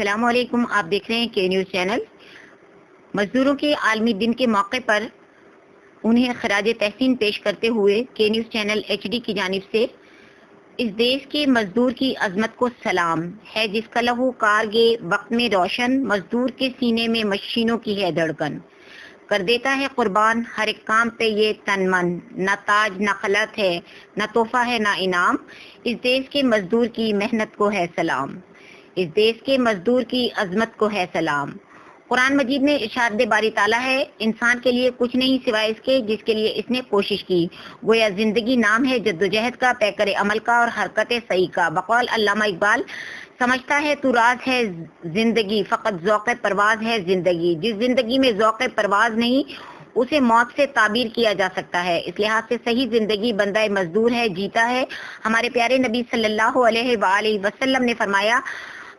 السلام علیکم، آپ دیکھ رہے ہیں کے نیوز چینل۔ مزدوروں کے عالمی دن کے موقع پر انہیں خراج تحسین پیش کرتے ہوئے کے نیوز چینل HD کی جانب سے اس دیش کے مزدور کی عظمت کو سلام ہے، جس کا لہو کارگے وقت میں روشن، مزدور کے سینے میں مشینوں کی ہے دھڑکن، کر دیتا ہے قربان ہر ایک کام پہ یہ تن من، نہ تاج نہ خلعت ہے، نہ تحفہ ہے نہ انعام، اس دیش کے مزدور کی محنت کو ہے سلام، اس دیش کے مزدور کی عظمت کو ہے سلام۔ قرآن مجید میں ارشاد باری تعالیٰ ہے، انسان کے لیے کچھ نہیں سوائے اس کے جس کے لیے اس نے کوشش کی، گویا زندگی نام ہے جدوجہد کا، پیکر عمل کا اور حرکت صحیح کا۔ بقول علامہ اقبال، سمجھتا ہے تو راز ہے زندگی، فقط ذوق پرواز ہے زندگی، جس زندگی میں ذوق پرواز نہیں اسے موت سے تعبیر کیا جا سکتا ہے۔ اس لحاظ سے صحیح زندگی بندہ مزدور ہے، جیتا ہے۔ ہمارے پیارے نبی صلی اللہ علیہ وآلہ وسلم نے فرمایا،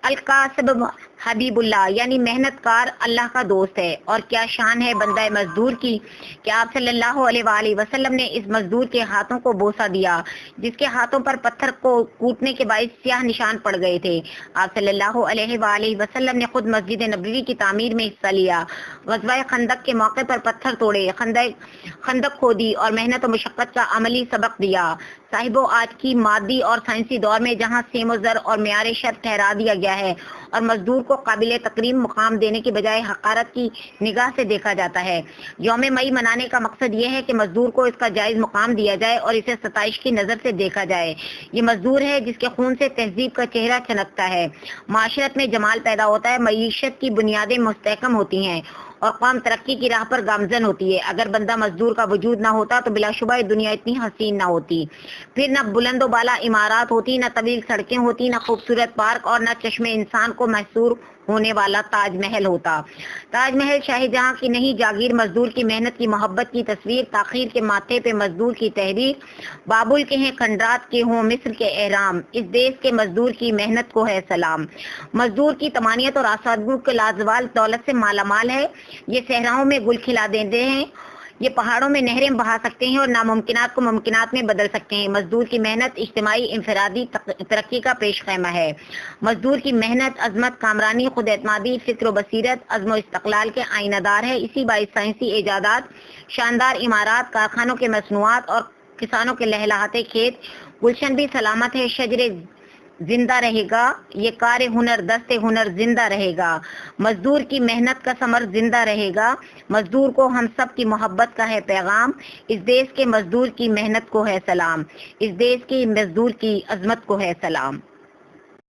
القاسب حبیب اللہ، یعنی محنت کار اللہ کا دوست ہے۔ اور کیا شان ہے بندہ مزدور کی کہ آپ صلی اللہ علیہ وآلہ وسلم نے اس مزدور کے ہاتھوں کو بوسہ دیا جس کے ہاتھوں پر پتھر کو کوٹنے کے باعث سیاہ نشان پڑ گئے تھے۔ آپ صلی اللہ علیہ وآلہ وسلم نے خود مسجد نبوی کی تعمیر میں حصہ لیا، غزوہ خندق کے موقع پر پتھر توڑے، خندق کھودی اور محنت و مشقت کا عملی سبق دیا۔ صاحبو، آج کی مادی اور سائنسی دور میں جہاں سیم و زر اور معیار شرط ٹھہرا دیا گیا ہے اور مزدور کو قابل تکریم مقام دینے کے بجائے حقارت کی نگاہ سے دیکھا جاتا ہے، یوم مئی منانے کا مقصد یہ ہے کہ مزدور کو اس کا جائز مقام دیا جائے اور اسے ستائش کی نظر سے دیکھا جائے۔ یہ مزدور ہے جس کے خون سے تہذیب کا چہرہ چمکتا ہے، معاشرت میں جمال پیدا ہوتا ہے، معیشت کی بنیادیں مستحکم ہوتی ہیں اور قوم ترقی کی راہ پر گامزن ہوتی ہے۔ اگر بندہ مزدور کا وجود نہ ہوتا تو بلا شبہ دنیا اتنی حسین نہ ہوتی، پھر نہ بلند و بالا عمارات ہوتی، نہ طویل سڑکیں ہوتی، نہ خوبصورت پارک اور نہ چشم انسان کو محصور ہونے والا تاج محل ہوتا۔ تاج محل شاہ جہاں کی نہیں، جاگیر مزدور کی محنت کی محبت کی تصویر، تاخیر کے ماتھے پہ مزدور کی تحریر، بابل کے ہیں کھنڈرات کے ہوں مصر کے احرام، اس دیش کے مزدور کی محنت کو ہے سلام۔ مزدور کی تمانیت اور آسودگی کے لازوال دولت سے مالا مال ہے، یہ صحراؤں میں گل کھلا دیتے ہیں، یہ پہاڑوں میں نہریں بہا سکتے ہیں اور ناممکنات کو ممکنات میں بدل سکتے ہیں۔ مزدور کی محنت اجتماعی انفرادی ترقی کا پیش خیمہ ہے۔ مزدور کی محنت، عظمت، کامرانی، خود اعتمادی، فکر و بصیرت، عزم و استقلال کے آئینہ دار ہے۔ اسی باعث سائنسی ایجادات، شاندار عمارات، کارخانوں کے مصنوعات اور کسانوں کے لہلہاتے کھیت، گلشن بھی سلامت ہے، شجر زندہ رہے گا، یہ کار ہنر دست ہنر زندہ رہے گا، مزدور کی محنت کا ثمر زندہ رہے گا، مزدور کو ہم سب کی محبت کا ہے پیغام، اس دیش کے مزدور کی محنت کو ہے سلام، اس دیش کے مزدور کی عظمت کو ہے سلام۔